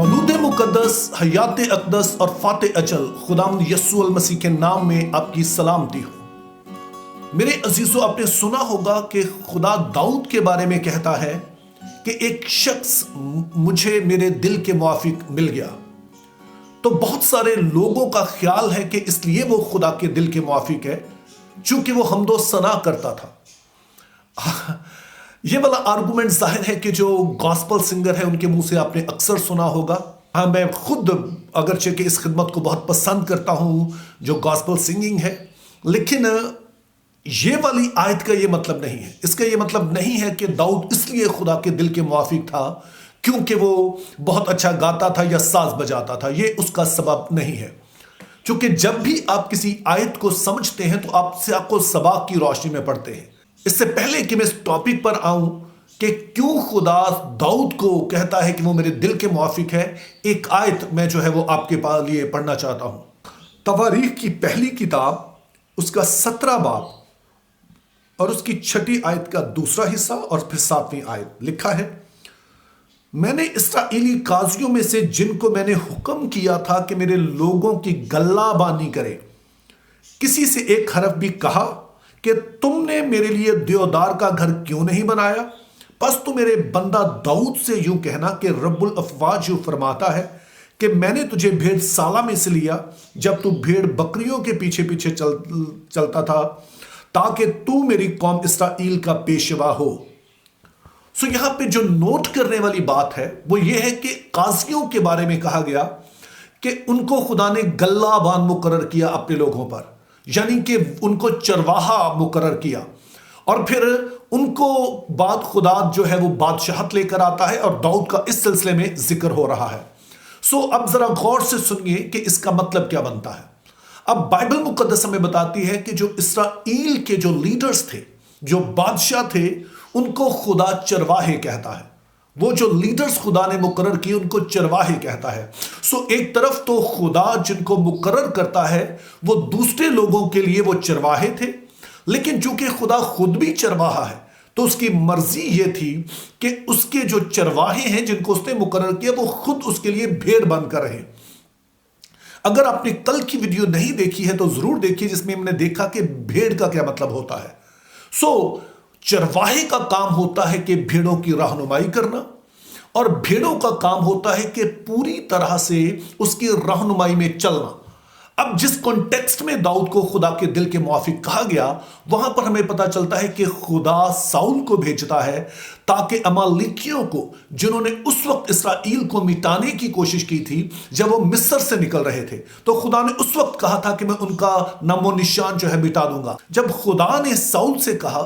मौलूद मुक़द्दस, हयात अक़दस और फ़ाते अचल खुदावंद यस्सु मसीह के नाम में आपकी सलामती हो। मेरे अजीजों, आपने सुना होगा कि खुदा दाऊद के बारे में कहता है कि एक शख्स मुझे मेरे दिल के मुआफिक मिल गया। तो बहुत सारे लोगों का ख्याल है कि इसलिए वो खुदा के दिल के मुआफिक है चूंकि वो हमदो सना करता था। ये वाला आर्गुमेंट जाहिर है कि जो गॉस्पल सिंगर है उनके मुंह से आपने अक्सर सुना होगा। हाँ, मैं खुद अगरचे कि इस खिदमत को बहुत पसंद करता हूँ जो गॉस्पल सिंगिंग है, लेकिन ये वाली आयत का ये मतलब नहीं है। इसका ये मतलब नहीं है कि दाऊद इसलिए खुदा के दिल के मुआफिक था क्योंकि वो बहुत अच्छा गाता था या साज बजाता था। ये उसका सबब नहीं है। क्योंकि जब भी आप किसी आयत को समझते हैं तो आपको सबाक की रोशनी में पढ़ते हैं। इससे पहले कि मैं इस टॉपिक पर आऊं कि क्यों खुदा दाऊद को कहता है कि वो मेरे दिल के मुआफिक है, एक आयत मैं जो है वो आपके लिए पढ़ना चाहता हूं। तवारीख की पहली किताब उसका 17 बाब और उसकी 6ठी आयत का दूसरा हिस्सा और फिर 7वीं आयत लिखा है, मैंने इस्राएली काजियों में से जिनको मैंने हुक्म किया था कि मेरे लोगों की गल्लाबानी करे, किसी से एक हरफ भी कहा कि तुमने मेरे लिए देवदार का घर क्यों नहीं बनाया? बस तू मेरे बंदा दाऊद से यूं कहना कि रब्बुल अफवाज यूं फरमाता है कि मैंने तुझे भेड़ साला में से लिया जब तू भेड़ बकरियों के पीछे पीछे चलता था, ताकि तू मेरी कौम इस्राएल का पेशवा हो। सो यहां पे जो नोट करने वाली बात है वो ये है कि काजियों के बारे में कहा गया कि उनको खुदा ने गल्लाबान मुकर्रर किया अपने लोगों पर, यानी कि उनको चरवाहा मुकर्रर किया। और फिर उनको बाद खुदा जो है वो बादशाहत लेकर आता है और दाऊद का इस सिलसिले में जिक्र हो रहा है। सो अब जरा गौर से सुनिए कि इसका मतलब क्या बनता है। अब बाइबल मुकद्दस हमें बताती है कि जो इस्राएल के जो लीडर्स थे, जो बादशाह थे, उनको खुदा चरवाहे कहता है। वो जो लीडर्स खुदा ने मुकर्रर किए उनको चरवाहे कहता है। सो एक तरफ तो खुदा जिनको मुकर्रर करता है वो दूसरे लोगों के लिए वो चरवाहे थे, लेकिन चूंकि खुदा खुद भी चरवाहा है तो उसकी मर्जी ये थी कि उसके जो चरवाहे हैं जिनको उसने मुकर्रर किया वो खुद उसके लिए भेड़ बनकर रहे। अगर आपने कल की वीडियो नहीं देखी है तो जरूर देखिए, जिसमें हमने देखा कि भेड़ का क्या मतलब होता है। सो चरवाहे का काम होता है कि भेड़ों की रहनुमाई करना, और भेड़ों का काम होता है कि पूरी तरह से उसकी रहनुमाई में चलना। अब जिस कॉन्टेक्स्ट में दाऊद को खुदा के दिल के मुआफिक कहा गया, वहां पर हमें पता चलता है कि खुदा साउल को भेजता है ताकि अमालेकियों को, जिन्होंने उस वक्त इस्राएल को मिटाने की कोशिश की थी जब वो मिस्र से निकल रहे थे, तो खुदा ने उस वक्त कहा था कि मैं उनका नामो निशान जो है मिटा दूंगा। जब खुदा ने साउल से कहा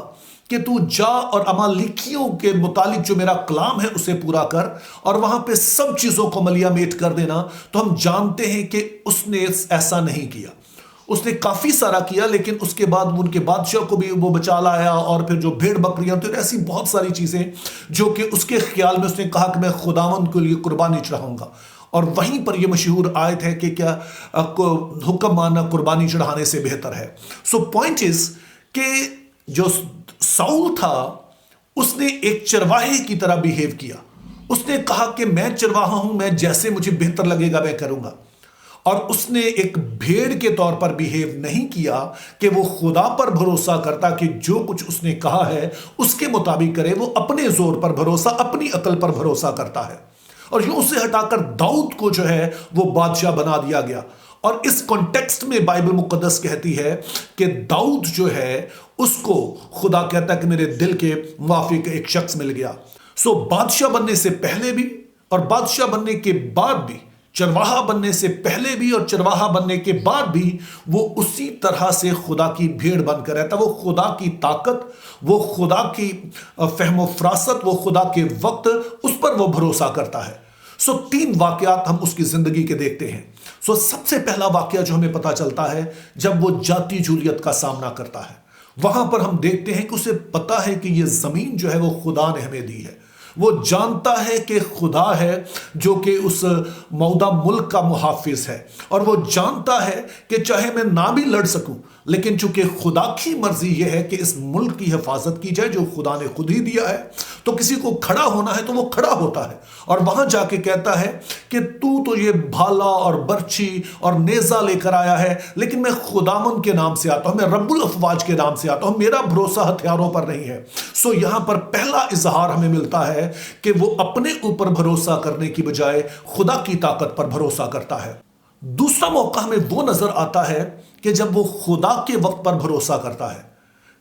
कि तू जा और अमालेकियों के मुतालिक जो मेरा कलाम है उसे पूरा कर और वहां पे सब चीजों को मलियामेट कर देना, तो हम जानते हैं कि उसने ऐसा नहीं किया। उसने काफी सारा किया, लेकिन उसके बाद उनके बादशाह को भी वो बचा लाया, और फिर जो भेड़ बकरियां तो ऐसी बहुत सारी चीजें जो कि उसके ख्याल में उसने कहा कि मैं खुदावंद के लिए कुर्बानी चढ़ाऊंगा। और वहीं पर यह मशहूर आयत है कि क्या हुक्म मानना कुर्बानी चढ़ाने से बेहतर है। सो पॉइंट इज कि जो साउल था उसने एक चरवाहे की तरह बिहेव किया। उसने कहा कि मैं चरवाहा हूं, मैं जैसे मुझे बेहतर लगेगा मैं करूंगा। और उसने एक भेड़ के तौर पर बिहेव नहीं किया कि वो खुदा पर भरोसा करता कि जो कुछ उसने कहा है उसके मुताबिक करे। वो अपने जोर पर भरोसा, अपनी अकल पर भरोसा करता है। और यूं उसे हटाकर दाऊद को जो है वो बादशाह बना दिया गया। और इस कॉन्टेक्स्ट में बाइबल मुकद्दस कहती है कि दाऊद जो है उसको खुदा कहता है कि मेरे दिल के मुआफिक एक शख्स मिल गया। सो बादशाह बनने से पहले भी और बादशाह बनने के बाद भी, चरवाहा बनने से पहले भी और चरवाहा बनने के बाद भी, वो उसी तरह से खुदा की भेड़ बनकर रहता। वो खुदा की ताकत, वो खुदा की फहम फरासत, वो खुदा के वक्त, उस पर वो भरोसा करता है। सो 3 वाकयात हम उसकी जिंदगी के देखते हैं। सो सबसे पहला वाकया जो हमें पता चलता है जब वो जाति जूलियत का सामना करता है, वहां पर हम देखते हैं कि उसे पता है कि ये जमीन जो है वो खुदा ने हमें दी है। वो जानता है कि खुदा है जो कि उस मौदा मुल्क का मुहाफिज है, और वो जानता है कि चाहे मैं ना भी लड़ सकूं, लेकिन चूंकि खुदा की मर्जी यह है कि इस मुल्क की हिफाजत की जाए जो खुदा ने खुद ही दिया है, تو کسی کو کھڑا ہونا ہے تو وہ کھڑا ہوتا ہے اور وہاں جا کے کہتا ہے کہ تو یہ بھالا اور برچھی اور نیزہ لے کر آیا ہے، لیکن میں خداوند کے نام سے آتا ہوں، میں رب الافواج کے نام سے آتا ہوں، میرا بھروسہ ہتھیاروں پر نہیں ہے۔ سو یہاں پر پہلا اظہار ہمیں ملتا ہے کہ وہ اپنے اوپر بھروسہ کرنے کی بجائے خدا کی طاقت پر بھروسہ کرتا ہے۔ دوسرا موقع ہمیں وہ نظر آتا ہے کہ جب وہ خدا کے وقت پر بھروسہ کرتا ہے،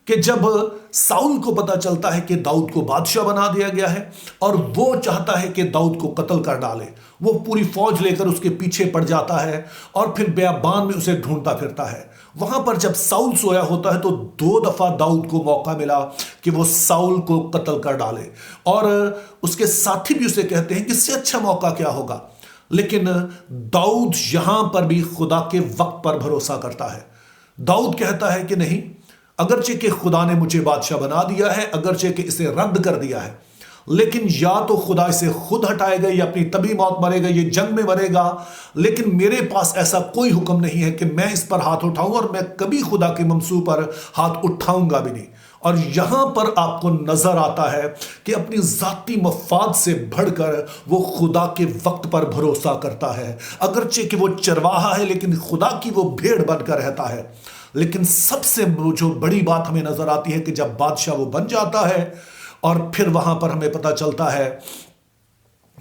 کہ جب ساؤل کو پتا چلتا ہے کہ داؤد کو بادشاہ بنا دیا گیا ہے اور وہ چاہتا ہے کہ داؤد کو قتل کر ڈالے، وہ پوری فوج لے کر اس کے پیچھے پڑ جاتا ہے اور پھر بیابان میں اسے ڈھونڈتا پھرتا ہے۔ وہاں پر جب ساؤل سویا ہوتا ہے تو 2 دفعہ داؤد کو موقع ملا کہ وہ ساؤل کو قتل کر ڈالے، اور اس کے ساتھی بھی اسے کہتے ہیں کہ اس سے اچھا موقع کیا ہوگا، لیکن داؤد یہاں پر بھی خدا کے وقت پر بھروسہ کرتا ہے۔ داؤد کہتا ہے کہ نہیں، اگرچہ کہ خدا نے مجھے بادشاہ بنا دیا ہے، اگرچہ کہ اسے رد کر دیا ہے، لیکن یا تو خدا اسے خود ہٹائے گا یا اپنی طبی موت مرے گا، یہ جنگ میں مرے گا، لیکن میرے پاس ایسا کوئی حکم نہیں ہے کہ میں اس پر ہاتھ اٹھاؤں، اور میں کبھی خدا کے منصوبے پر ہاتھ اٹھاؤں گا بھی نہیں۔ اور یہاں پر آپ کو نظر آتا ہے کہ اپنی ذاتی مفاد سے بڑھ کر وہ خدا کے وقت پر بھروسہ کرتا ہے، اگرچہ کہ وہ چرواہا ہے لیکن خدا کی وہ بھیڑ بن کر رہتا ہے۔ لیکن سب سے جو بڑی بات ہمیں نظر آتی ہے کہ جب بادشاہ وہ بن جاتا ہے اور پھر وہاں پر ہمیں پتہ چلتا ہے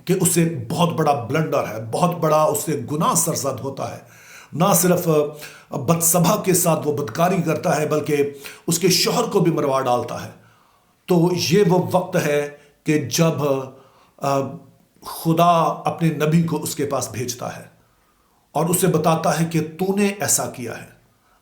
کہ اسے بہت بڑا بلنڈر ہے، بہت بڑا اسے گناہ سرزد ہوتا ہے۔ نہ صرف بتسبا کے ساتھ وہ بدکاری کرتا ہے بلکہ اس کے شوہر کو بھی مروا ڈالتا ہے۔ تو یہ وہ وقت ہے کہ جب خدا اپنے نبی کو اس کے پاس بھیجتا ہے اور اسے بتاتا ہے کہ تو نے ایسا کیا ہے۔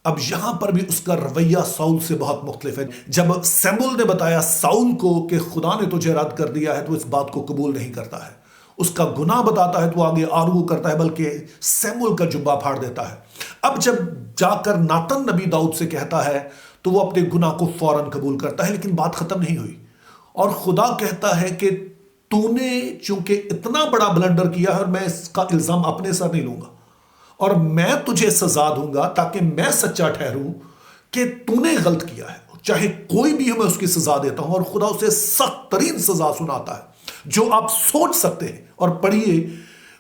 اب یہاں پر بھی اس کا رویہ ساؤل سے بہت مختلف ہے۔ جب سیمول نے بتایا ساؤل کو کہ خدا نے تجھے رد کر دیا ہے تو اس بات کو قبول نہیں کرتا ہے، اس کا گناہ بتاتا ہے تو آگے آرگو کرتا ہے، بلکہ سیمول کا جبہ پھاڑ دیتا ہے۔ اب جب جا کر ناتن نبی داؤد سے کہتا ہے تو وہ اپنے گناہ کو فوراً قبول کرتا ہے، لیکن بات ختم نہیں ہوئی، اور خدا کہتا ہے کہ تو نے چونکہ اتنا بڑا بلنڈر کیا ہے اور میں اس کا الزام اپنے سر نہیں لوں گا، اور میں تجھے سزا دوں گا تاکہ میں سچا ٹھہروں کہ تو نے غلط کیا ہے، چاہے کوئی بھی ہو میں اس کی سزا دیتا ہوں۔ اور خدا اسے سخت ترین سزا سناتا ہے جو آپ سوچ سکتے ہیں۔ اور پڑھیے،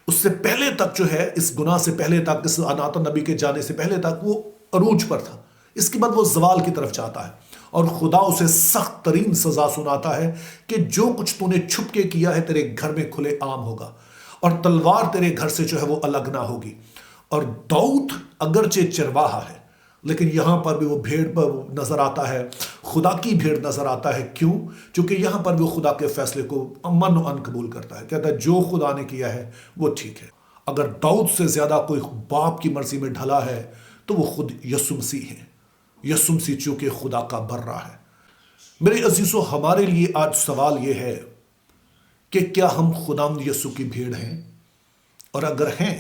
اس سے پہلے تک جو ہے، اس گناہ سے پہلے تک، اس ناتن نبی کے جانے سے پہلے تک وہ عروج پر تھا، اس کے بعد وہ زوال کی طرف جاتا ہے، اور خدا اسے سخت ترین سزا سناتا ہے کہ جو کچھ تو نے چھپ کے کیا ہے تیرے گھر میں کھلے عام ہوگا، اور تلوار تیرے گھر سے جو ہے وہ الگ نہ ہوگی۔ اور داؤد اگرچہ چرواہا ہے لیکن یہاں پر بھی وہ بھیڑ پر نظر آتا ہے، خدا کی بھیڑ نظر آتا ہے۔ کیوں؟ چونکہ یہاں پر بھی وہ خدا کے فیصلے کو امن و ان قبول کرتا ہے، کہتا ہے جو خدا نے کیا ہے وہ ٹھیک ہے۔ اگر داؤد سے زیادہ کوئی باپ کی مرضی میں ڈھلا ہے تو وہ خود یسوع مسیح ہے۔ یسوع مسیح چونکہ خدا کا برہ ہے۔ میرے عزیزو، ہمارے لیے آج سوال یہ ہے کہ کیا ہم خداوند یسوع کی بھیڑ ہیں؟ اور اگر ہیں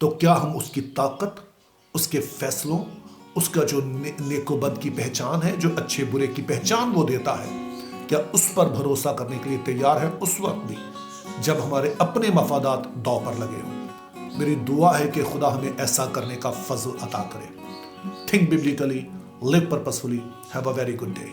تو کیا ہم اس کی طاقت، اس کے فیصلوں، اس کا جو نیک و بد کی پہچان ہے، جو اچھے برے کی پہچان وہ دیتا ہے، کیا اس پر بھروسہ کرنے کے لیے تیار ہے اس وقت بھی جب ہمارے اپنے مفادات داؤ پر لگے ہوں؟ میری دعا ہے کہ خدا ہمیں ایسا کرنے کا فضل عطا کرے۔ Think ببلیکلی، leave پرپسفلی، have a very good day.